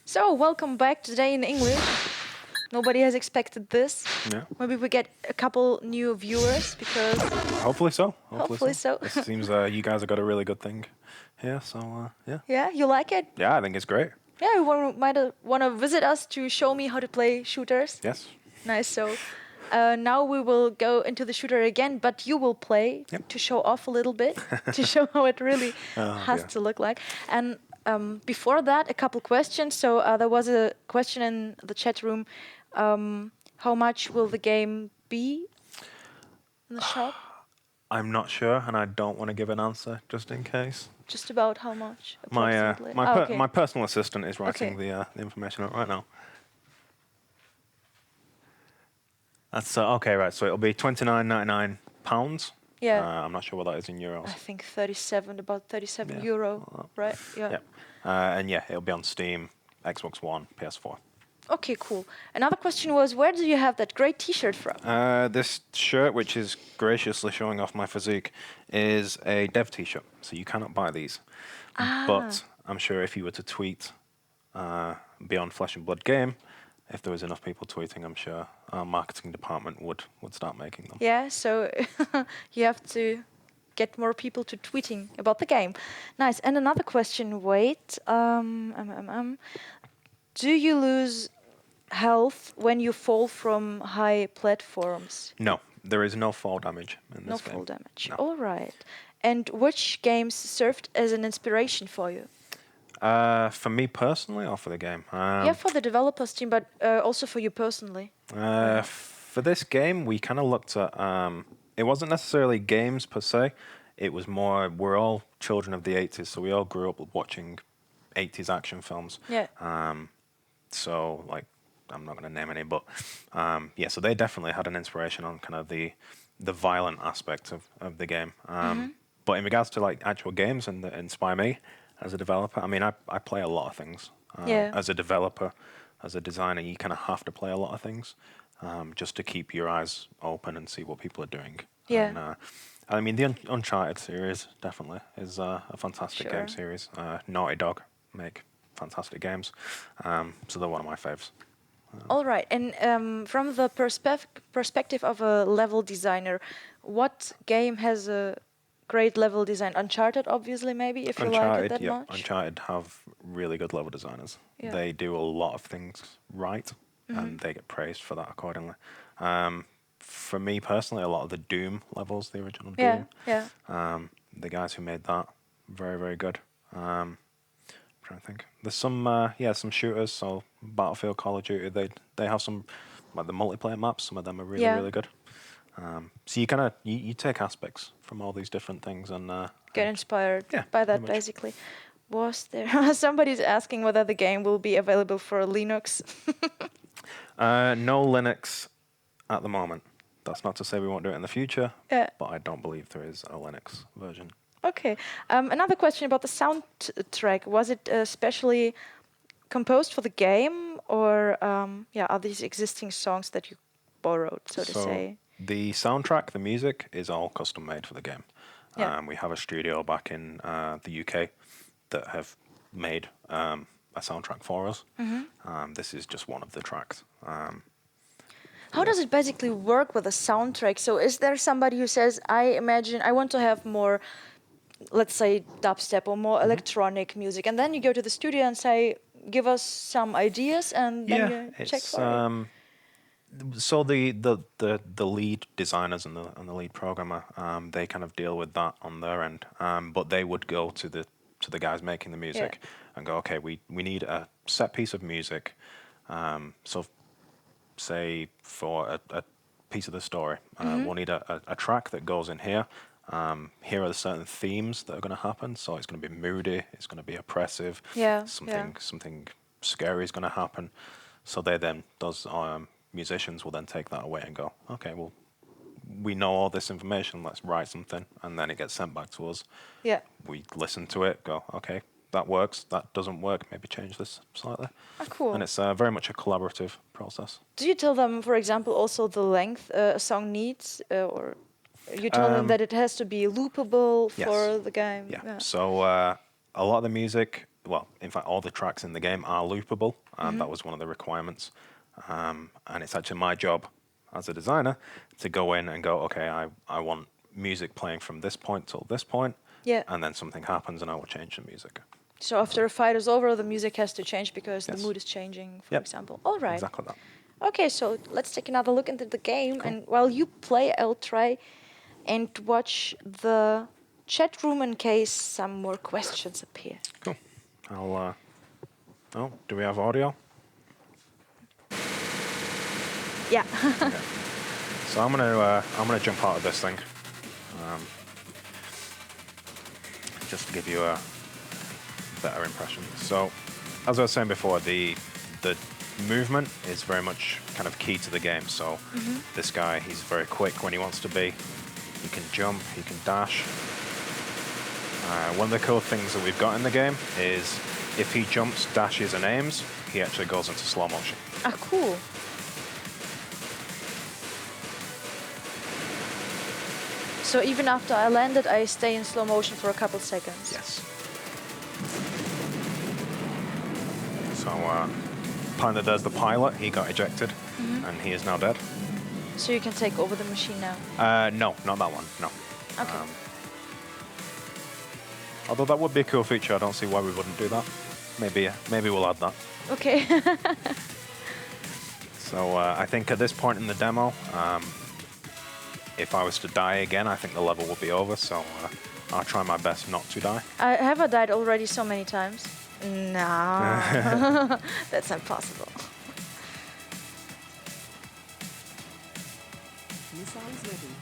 So, welcome back today in English. Nobody has expected this. Yeah. Maybe we get a couple new viewers because Hopefully so. Hopefully so. It seems you guys have got a really good thing here. So yeah. yeah, you like it? Yeah, I think it's great. Yeah, you might want to visit us to show me how to play shooters. Yes. Nice. So now we will go into the shooter again, but you will play to show off a little bit, to show how it really has to look like. And before that, a couple questions. So there was a question in the chat room. How much will the game be in the shop? I'm not sure, and I don't want to give an answer just in case. Just about how much? My personal assistant is writing the information out right now. That's okay, right? So it'll be £29.99. Yeah. I'm not sure what that is in euros. I think about 37 euro, right? Yeah. And yeah, it'll be on Steam, Xbox One, PS4. Okay, cool. Another question was, where do you have that great T-shirt from? This shirt, which is graciously showing off my physique, is a dev T-shirt, so you cannot buy these. But I'm sure if you were to tweet Beyond Flesh and Blood Game, if there was enough people tweeting, I'm sure our marketing department would start making them. Yeah, so you have to get more people to tweeting about the game. Nice. And another question, wait. Do you lose health when you fall from high platforms? No, there is no fall damage in this game. No fall damage. No. All right. And which games served as an inspiration for you? For me personally, or for the game? Yeah, for the developers team, but also for you personally. For this game, we kind of looked at. It wasn't necessarily games per se. It was more. We're all children of the '80s, so we all grew up watching '80s action films. Yeah. So like, I'm not going to name any, but yeah. So they definitely had an inspiration on kind of the violent aspect of the game. But in regards to like actual games and that inspire me as a developer, I mean, I play a lot of things. As a developer, as a designer, you kind of have to play a lot of things just to keep your eyes open and see what people are doing. Yeah. And, I mean, the Uncharted series definitely is a fantastic game series. Naughty Dog make fantastic games, so they're one of my faves. All right, and from the perspective of a level designer, what game has a great level design? Uncharted, obviously, maybe, if you like it that much? Uncharted have really good level designers. Yeah. They do a lot of things right, and they get praised for that accordingly. For me personally, a lot of the Doom levels, the original Doom, the guys who made that, very, very good. I'm trying to think. There's some shooters, so Battlefield, Call of Duty, they have some, like the multiplayer maps, some of them are really, really good. So you kind of you take aspects from all these different things and get inspired by that, basically. Was there somebody's asking whether the game will be available for Linux? No Linux at the moment. That's not to say we won't do it in the future, but I don't believe there is a Linux version. Okay. Another question about the soundtrack. Was it specially composed for the game, or are these existing songs that you borrowed, so to say? The soundtrack, the music, is all custom made for the game. We have a studio back in the UK that have made a soundtrack for us. This is just one of the tracks. How does it basically work with a soundtrack? So is there somebody who says, I want to have more, let's say, dubstep or more electronic music, and then you go to the studio and say, give us some ideas, and then you check for it? So the lead designers and the lead programmer, they kind of deal with that on their end, but they would go to the guys making the music and go, okay, we need a set piece of music. So say for a piece of the story, we'll need a track that goes in here. Here are the certain themes that are going to happen. So it's going to be moody, it's going to be oppressive, something scary is going to happen. So those musicians will then take that away and go, okay, well, we know all this information, let's write something, and then it gets sent back to us. Yeah. We listen to it, go, okay, that works, that doesn't work, maybe change this slightly. Oh, cool. And it's very much a collaborative process. Do you tell them, for example, also the length a song needs, or you tell them that it has to be loopable for the game? Yeah. So a lot of the music well, in fact, all the tracks in the game are loopable, and that was one of the requirements. And it's actually my job as a designer to go in and go, okay, I want music playing from this point till this point, Yeah. and then something happens and I will change the music. So after a fight is over, the music has to change because Yes. the mood is changing, for Yep. example. All right. Exactly that. Okay, so let's take another look into the game. And while you play, I'll try and watch the chat room in case some more questions appear. Cool. I'll. Oh, do we have audio? Yeah. Okay. So I'm gonna jump out of this thing, just to give you a better impression. So, as I was saying before, the movement is very much kind of key to the game. So this guy, he's very quick when he wants to be. He can jump, he can dash. One of the cool things that we've got in the game is if he jumps, dashes, and aims, he actually goes into slow motion. Ah, cool. So even after I landed, I stay in slow motion for a couple seconds. Yes. So, apparently there's the pilot. He got ejected, and he is now dead. So you can take over the machine now. No, not that one. No. Okay. Although that would be a cool feature. I don't see why we wouldn't do that. Maybe we'll add that. Okay. So I think at this point in the demo, if I was to die again, I think the level will be over. So I'll try my best not to die. Have I died already so many times? No. That's impossible. Missiles ready.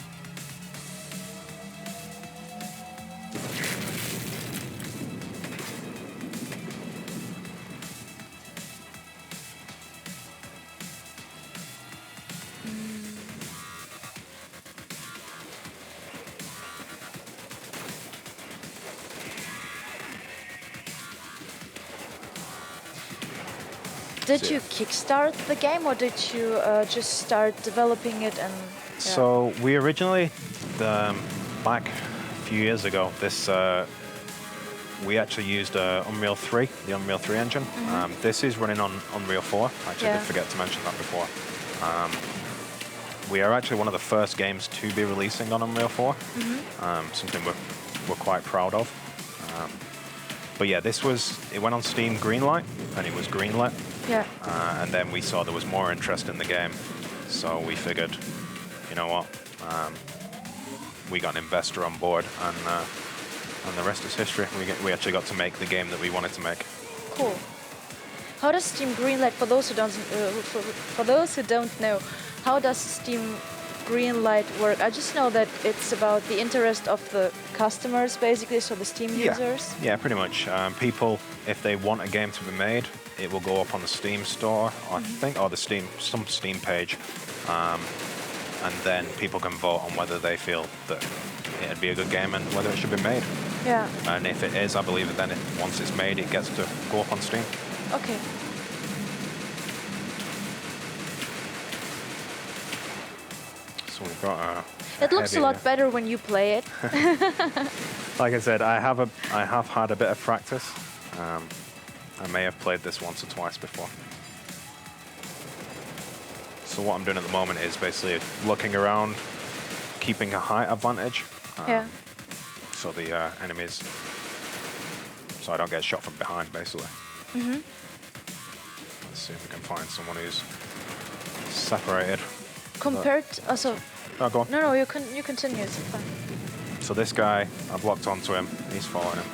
Did you kickstart the game, or did you just start developing it and? Yeah. So we originally, back a few years ago, we actually used Unreal 3, the Unreal 3 engine. This is running on Unreal 4. Actually, I did forget to mention that before. We are actually one of the first games to be releasing on Unreal 4. Something we're quite proud of. But yeah, it went on Steam Greenlight, and it was greenlit. Yeah. And then we saw there was more interest in the game, so we figured, you know what, we got an investor on board, and the rest is history. We actually got to make the game that we wanted to make. Cool. How does Steam Greenlight? For those who don't know, how does Steam Greenlight work? I just know that it's about the interest of the customers, basically, so the Steam users. Yeah, pretty much. People, if they want a game to be made, it will go up on the Steam store, I think, or some Steam page, and then people can vote on whether they feel that it'd be a good game and whether it should be made. Yeah. And if it is, I believe that then once it's made, it gets to go up on Steam. Okay. So we've got It looks a lot better when you play it. Like I said, I have had a bit of practice. I may have played this once or twice before. So what I'm doing at the moment is basically looking around, keeping a height advantage. Yeah. So the enemies, so I don't get shot from behind, basically. Let's see if we can find someone who's separated. Compared, also. Oh, go on. No, you continue. It's fine. So this guy, I've locked onto him. He's following him.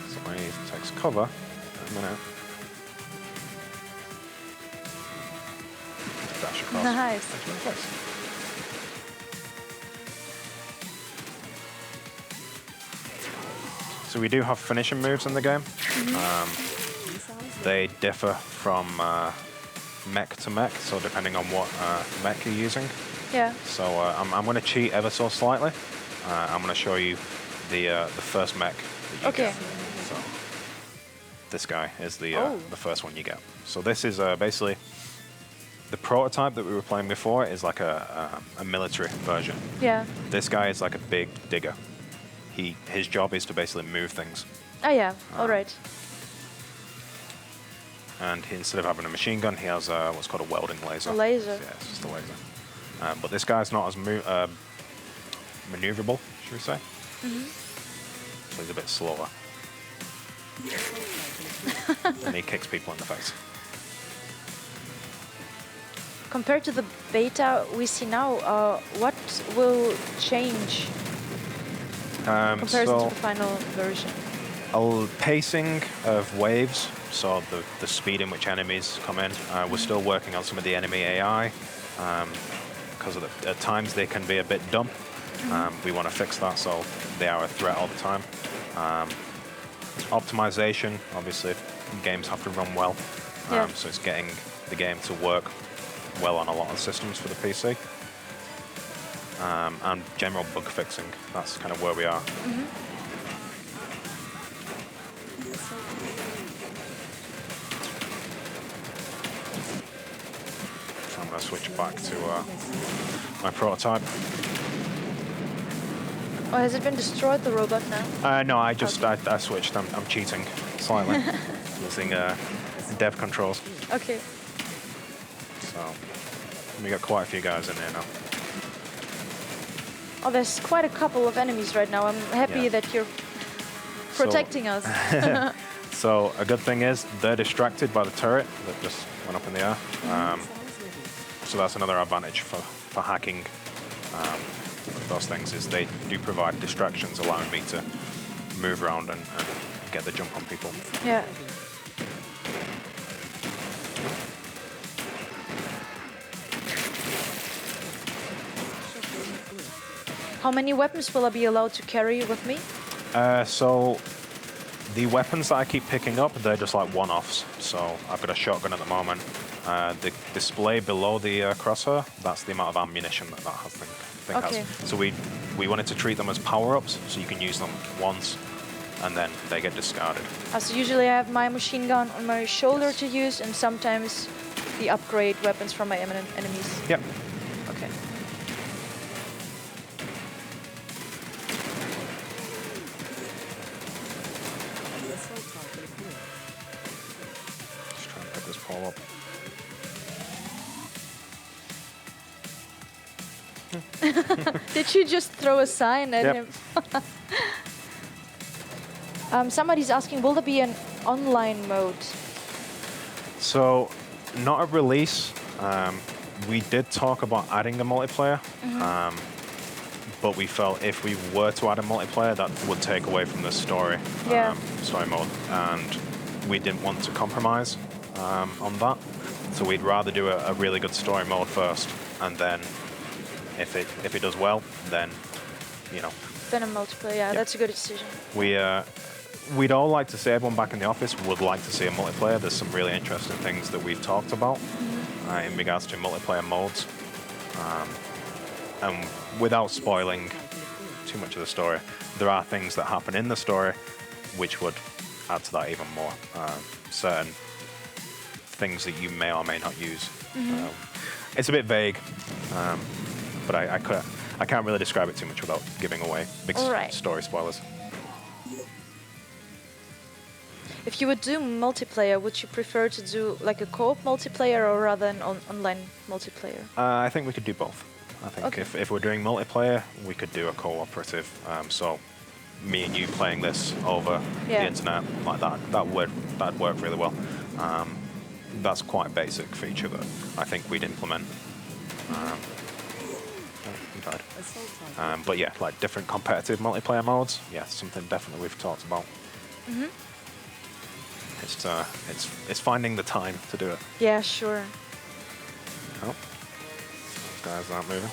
So when he takes cover, a minute. Dash across. Nice. Into his place. So we do have finishing moves in the game. They differ from mech to mech, so depending on what mech you're using. Yeah. So I'm going to cheat ever so slightly. I'm going to show you the first mech that you get. So this guy is the first one you get. So this is basically the prototype that we were playing before is like a military version. Yeah. This guy is like a big digger. His job is to basically move things. Oh yeah. All right. and instead of having a machine gun, he has what's called a welding laser. A laser. Yeah, it's just a laser. But this guy's not as maneuverable, should we say? So he's a bit slower. And he kicks people in the face. Compared to the beta we see now, what will change comparison to the final version? Pacing of waves, so the speed in which enemies come in. We're still working on some of the enemy AI, because at times they can be a bit dumb. We want to fix that so they are a threat all the time. Optimization, obviously, games have to run well, so it's getting the game to work well on a lot of systems for the PC. And general bug fixing, that's kind of where we are. So I'm going to switch back to my prototype. Oh, has it been destroyed, the robot now? No, I just I switched. I'm cheating slightly, using dev controls. Okay. So we got quite a few guys in here now. Oh, there's quite a couple of enemies right now. I'm happy that you're protecting us. So a good thing is they're distracted by the turret that just went up in the air. So that's another advantage for hacking those things, is they do provide distractions, allowing me to move around and get the jump on people. Yeah. How many weapons will I be allowed to carry with me? So the weapons that I keep picking up, they're just like one-offs. So I've got a shotgun at the moment. The display below the crosshair, that's the amount of ammunition that thing has. So we wanted to treat them as power-ups, so you can use them once, and then they get discarded. So usually I have my machine gun on my shoulder to use, and sometimes the upgrade weapons from my enemies. Yep. Okay. Just trying to pick this pole up. Did you just throw a sign at him? Somebody's asking, will there be an online mode? So, not a release. We did talk about adding a multiplayer, but we felt if we were to add a multiplayer, that would take away from the story, story mode, and we didn't want to compromise on that. So we'd rather do a really good story mode first, and then if it does well, then Then a multiplayer. Yeah, that's a good decision. We'd all like to see everyone back in the office would like to see a multiplayer. There's some really interesting things that we've talked about in regards to multiplayer modes. And without spoiling too much of the story, there are things that happen in the story which would add to that even more. Certain things that you may or may not use. It's a bit vague, but I can't really describe it too much without giving away big story spoilers. If you would do multiplayer, would you prefer to do like a co-op multiplayer or rather an online multiplayer? I think we could do both. I think if we're doing multiplayer, we could do a cooperative. So me and you playing this over the internet, like that'd work really well. That's quite a basic feature that I think we'd implement. But yeah, like different competitive multiplayer modes, something definitely we've talked about. It's finding the time to do it. Yeah, sure. Oh, those guys aren't moving.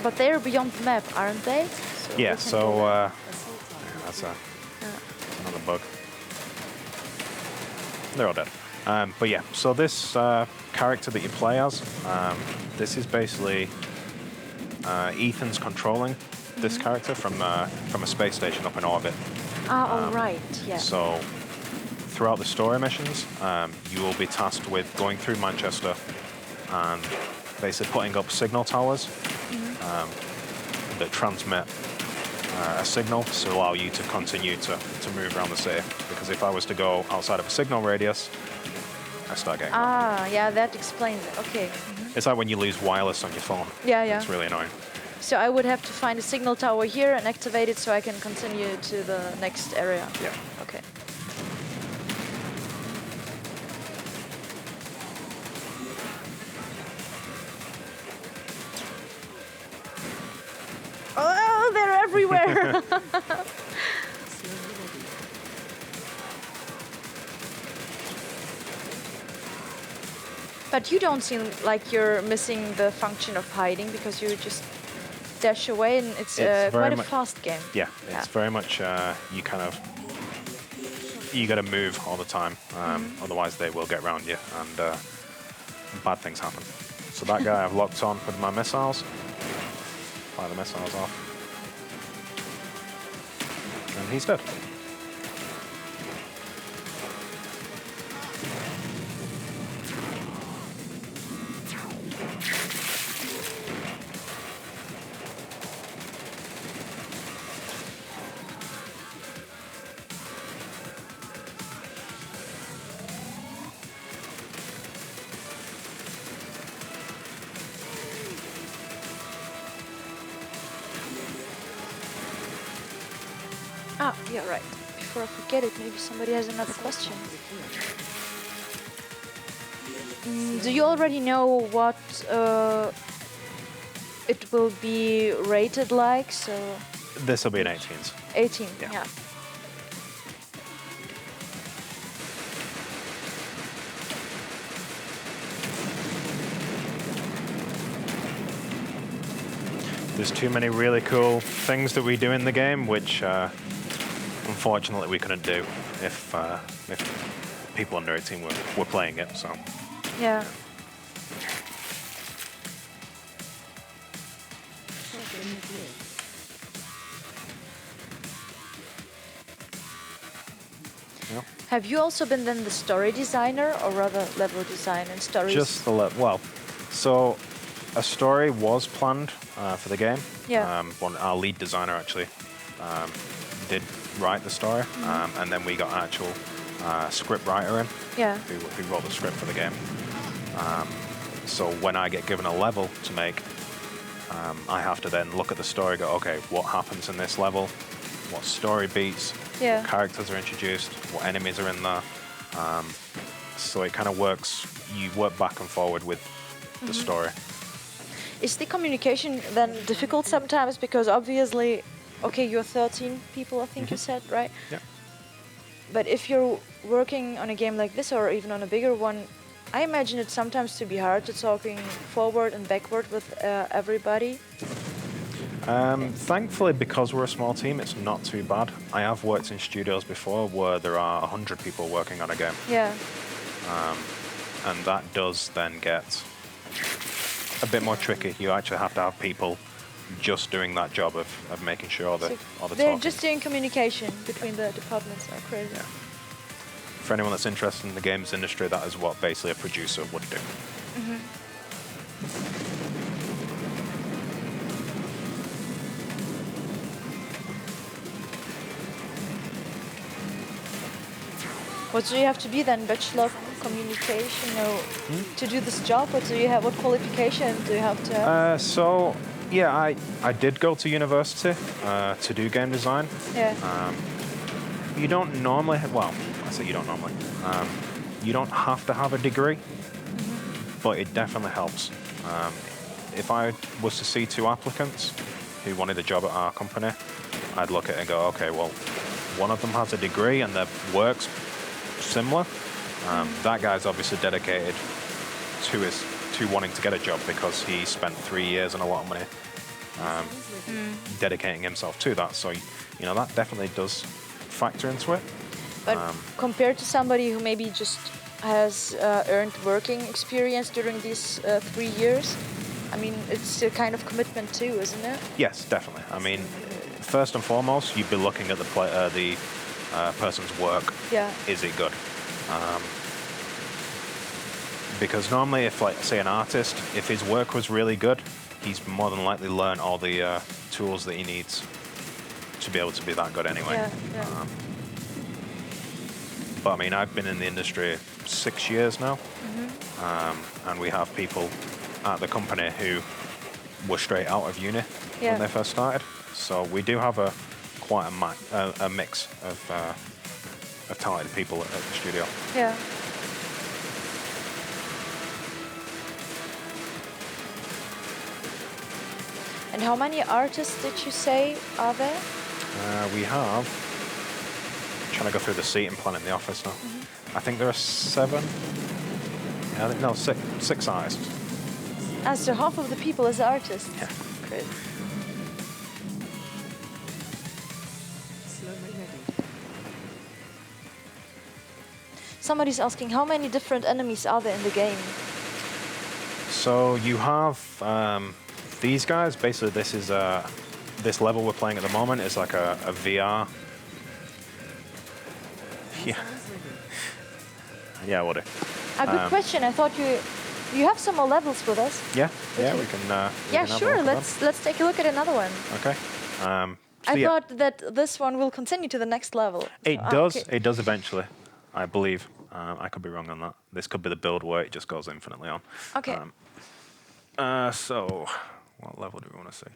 But they're beyond the map, aren't they? So that's another bug. They're all dead. But yeah, so this character that you play as, this is basically Ethan's controlling this character from a space station up in orbit. right, yeah. So throughout the story missions, you will be tasked with going through Manchester and basically putting up signal towers that transmit a signal to allow you to continue to move around the city. Because if I was to go outside of a signal radius, I start getting Ah, yeah, that explains it. Okay. It's like when you lose wireless on your phone. Yeah. It's really annoying. So I would have to find a signal tower here and activate it so I can continue to the next area. Yeah. Okay. Oh, they're everywhere. But you don't seem like you're missing the function of hiding because you just dash away and it's quite a fast game. Yeah, it's very much you got to move all the time, otherwise they will get around you and bad things happen. So that guy I've locked on with my missiles. Fire the missiles off. And he's dead. Ah, yeah, right. Before I forget it, maybe somebody has another question. Do you already know what it will be rated like? So This will be an 18s. 18, Yeah. yeah. There's too many really cool things that we do in the game, which unfortunately we couldn't do if people under 18 were playing it. So Yeah. yeah. Have you also been then the story designer or rather level design and stories? Just the well, so a story was planned for the game. Yeah. Our lead designer actually did write the story, and then we got an actual script writer in Yeah. who wrote the script for the game. So when I get given a level to make, I have to then look at the story, go, okay, what happens in this level? What story beats? Yeah. What characters are introduced? What enemies are in there? So it kind of works. You work back and forward with the story. Is the communication then difficult sometimes? Because obviously, okay, you're 13 people, I think you said, right? Yeah. But if you're working on a game like this or even on a bigger one, I imagine it sometimes to be hard to talking forward and backward with everybody. Thankfully, because we're a small team, it's not too bad. I have worked in studios before where there are 100 people working on a game. Yeah. And that does then get a bit more tricky. You actually have to have people just doing that job of making sure that all the They're talking. just doing communication between the departments. Are crazy. Yeah. For anyone that's interested in the games industry, that is what basically a producer would do. What do you have to be then? Bachelor of Communication or to do this job? What do you have? What qualification do you have to have? So, yeah, I did go to university to do game design. Yeah. You don't normally, well, I say you don't normally. You don't have to have a degree, but it definitely helps. If I was to see two applicants who wanted a job at our company, I'd look at it and go, okay, well, one of them has a degree and their work's similar. That guy's obviously dedicated to wanting to get a job because he spent 3 years and a lot of money dedicating himself to that. So, you know, that definitely does factor into it. But compared to somebody who maybe just has earned working experience during these 3 years, I mean, it's a kind of commitment too, isn't it? Yes, definitely. I mean, first and foremost, you'd be looking at the person's work. Yeah. Is it good? Because normally, if, like, say, an artist, if his work was really good, he's more than likely learn all the tools that he needs to be able to be that good anyway. Yeah. But I mean, I've been in the industry 6 years now, and we have people at the company who were straight out of uni when they first started. So we do have quite a mix of talented people at the studio. Yeah. And how many artists did you say are there? We have. Trying to go through the seating plan in the office now. I think there are 7. Yeah, no, six artists. So half of the people is artists. Yeah. Great. Somebody's asking how many different enemies are there in the game? So you have these guys. Basically, this is this level we're playing at the moment is like a VR. Yeah. Yeah, what? A good question. I thought you have some more levels with us. Yeah. Yeah, Okay. we can. Yeah, sure. Let's take a look at another one. Okay. I thought that this one will continue to the next level. It So, does. okay. It does eventually, I believe. I could be wrong on that. This could be the build where it just goes infinitely on. Okay. So, what level do we want to see?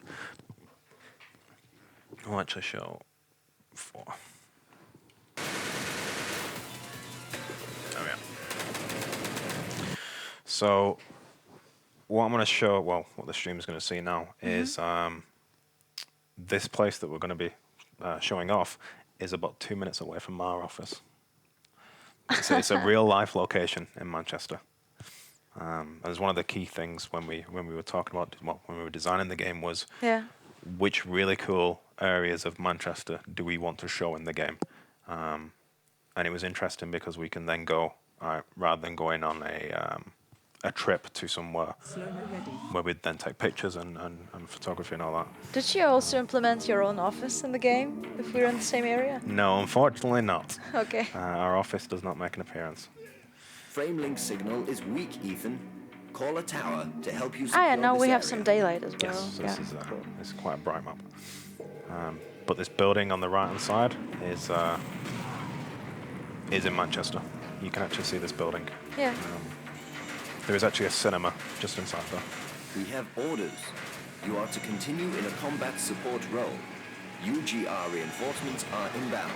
I'll actually show 4. Oh yeah. So, what I'm going to show, well, what the stream is going to see now is this place that we're going to be showing off is about 2 minutes away from our office. It's a real life location in Manchester. And it's one of the key things when we were talking about, well, when we were designing the game was which really cool areas of Manchester do we want to show in the game. And it was interesting because we can then go, rather than going on a trip to somewhere where we'd then take pictures and photography and all that. Did you also implement your own office in the game if we're in the same area? No, unfortunately not. Okay. Our office does not make an appearance. Frame link signal is weak, Ethan. Call a tower to help you. Yeah, now this we have area. some daylight as well. Yes, Yeah. this is quite a bright map. But this building on the right-hand side is in Manchester. You can actually see this building. Yeah. There is actually a cinema just inside there. We have orders. You are to continue in a combat support role. UGR reinforcements are inbound.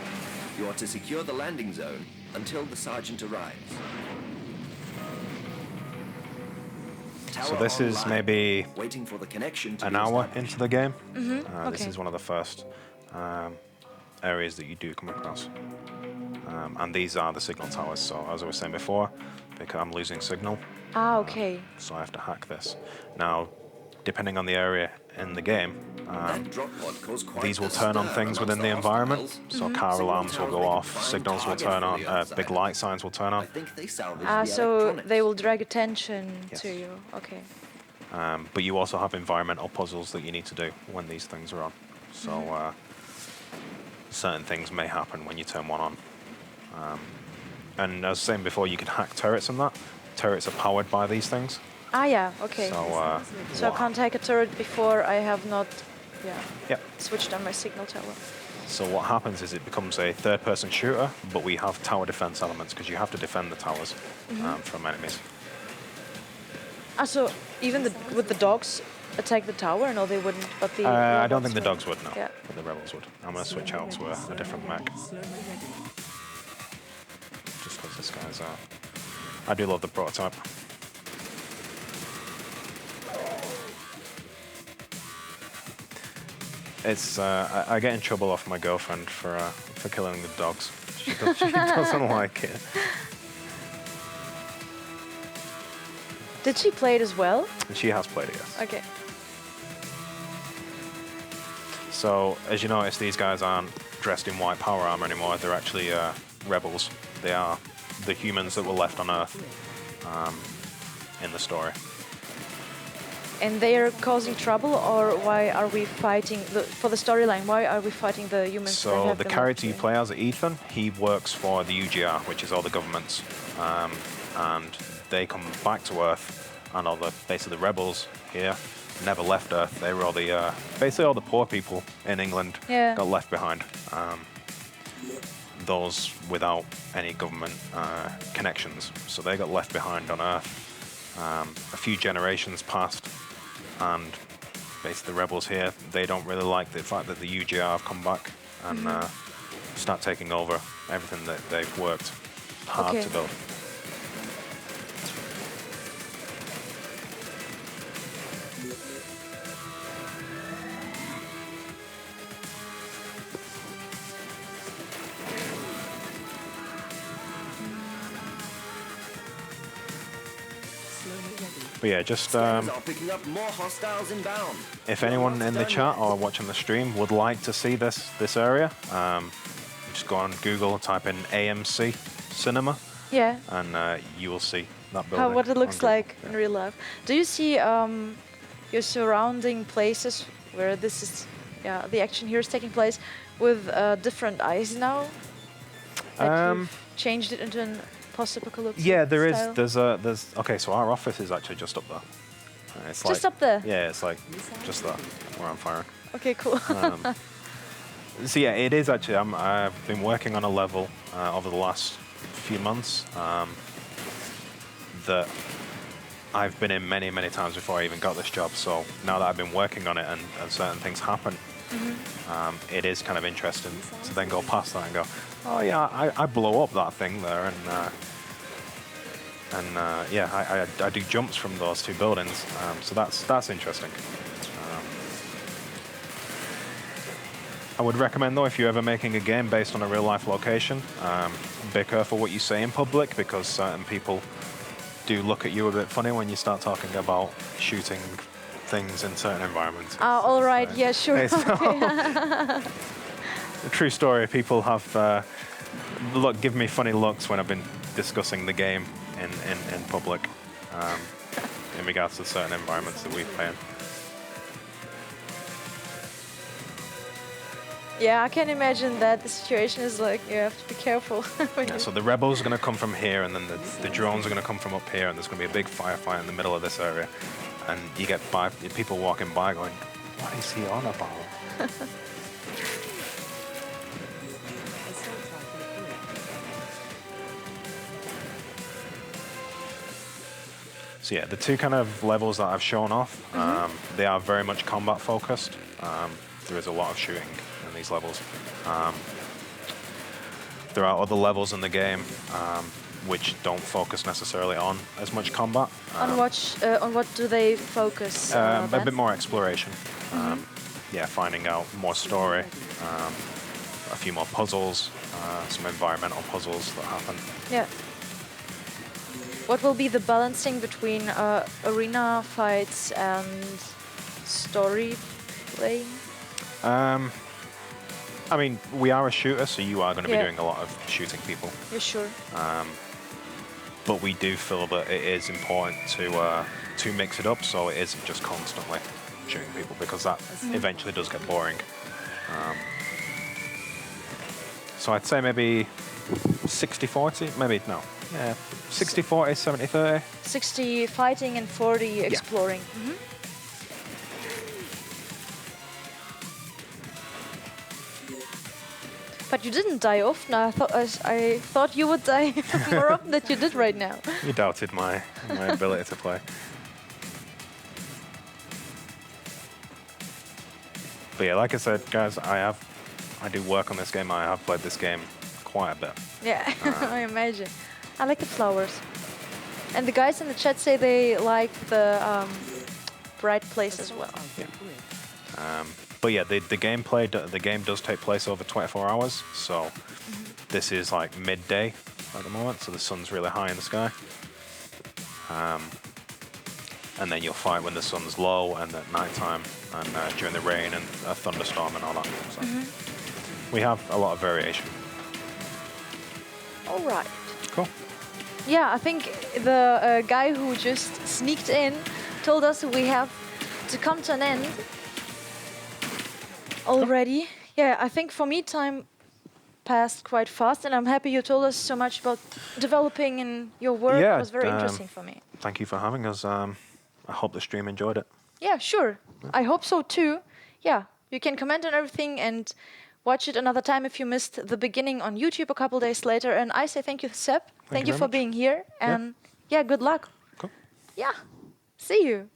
You are to secure the landing zone until the sergeant arrives. So Tower this is online. maybe Waiting for the connection to an be hour established. into the game. Okay. This is one of the first areas that you do come across. And these are the signal towers. So as I was saying before, because I'm losing signal, Okay. so I have to hack this. Now, depending on the area in the game, That drop pod caused quite these will the turn on stir things within amongst the the environment. hostiles. So car Signal alarms will towers go make a off, prime signals will target turn for on, the outside. big light signs will turn I on. think they salvaged the So electronics. they will drag attention Yes. to you. Okay. But you also have environmental puzzles that you need to do when these things are on. So certain things may happen when you turn one on. And as I was saying before, you can hack turrets and that. Turrets are powered by these things. Yeah. Okay. So I can't take a turret before I have not, Yep. switched on my signal tower. So what happens is it becomes a third-person shooter, but we have tower defense elements because you have to defend the towers from enemies. So even would the dogs attack the tower? No, they wouldn't. But the I don't robots think the would. dogs would, no. Yeah. But the rebels would. I'm going to switch out to a different mech. Just because this guy's I do love the prototype. It's I get in trouble off my girlfriend for killing the dogs. She doesn't like it. Did she play it as well? And she has played it, yes. Okay. So, as you notice, these guys aren't dressed in white power armor anymore. They're actually rebels. They are the humans that were left on Earth in the story. And they are causing trouble, or why are we fighting for the storyline? Why are we fighting the humans? that So have the been character you left play as, Ethan, he works for the UGR, which is all the governments, and they come back to Earth, and all the basically the rebels here never left Earth. They were all the basically all the poor people in England got left behind. Those without any government connections, so they got left behind on Earth. A few generations passed, and basically the rebels here, they don't really like the fact that the UGR have come back and start taking over everything that they've worked hard to build. But yeah, just picking up more hostiles inbound. if anyone in the chat or watching the stream would like to see this area, just go on Google and type in AMC Cinema. Yeah. And you will see that building. What it looks like in real life. Do you see your surrounding places where this is, the action here is taking place with different eyes now? Like you've changed it into an post-apocalyptic there style? is. There's okay. So our office is actually just up there. It's Just like, up there? Yeah, it's like just there where I'm firing. Okay, cool. So yeah, it is actually. I've been working on a level over the last few months that I've been in many times before I even got this job. So now that I've been working on it and certain things happen, it is kind of interesting to then go past that and go, oh yeah, I blow up that thing there, and I do jumps from those two buildings. So that's interesting. I would recommend though, if you're ever making a game based on a real life location, be careful what you say in public, because certain people do look at you a bit funny when you start talking about shooting things in certain environments. All right, yeah, sure. True story. People have give me funny looks when I've been discussing the game in public in regards to certain environments that we play in. Yeah, I can imagine that the situation is like, you have to be careful. So the rebels are going to come from here, and then the drones are going to come from up here, and there's going to be a big firefight in the middle of this area. And you get people walking by going, what is he on about? So yeah, the two kind of levels that I've shown off, they are very much combat focused. There is a lot of shooting in these levels. There are other levels in the game which don't focus necessarily on as much combat. On what do they focus? A bit more exploration. Finding out more story, a few more puzzles, some environmental puzzles that happen. Yeah. What will be the balancing between arena fights and story playing? I mean, we are a shooter, so you are going to be doing a lot of shooting people. Yeah, sure. But we do feel that it is important to mix it up, so it isn't just constantly shooting people, because that eventually does get boring. So I'd say maybe 60-40, maybe no. Yeah, 60-40, 70-30. 60 fighting and 40 exploring. But you didn't die often. I thought you would die more often than you did right now. You doubted my ability to play. But yeah, like I said, guys, I do work on this game. I have played this game quite a bit. Yeah, I imagine. I like the flowers. And the guys in the chat say they like the bright place as well. Yeah. But yeah, the game does take place over 24 hours, so this is like midday at the moment, so the sun's really high in the sky. And then you'll fight when the sun's low and at nighttime and during the rain and a thunderstorm and all that. So we have a lot of variation. All right. Cool. Yeah, I think the guy who just sneaked in told us we have to come to an end already. Yeah, I think for me time passed quite fast, and I'm happy you told us so much about developing and your work. It was very interesting for me. Thank you for having us. I hope the stream enjoyed it. Yeah, sure. I hope so too. Yeah, you can comment on everything and watch it another time if you missed the beginning on YouTube a couple days later. And I say thank you, Sepp. Thank you very for much. being here. And yeah, good luck. Cool. Yeah, see you.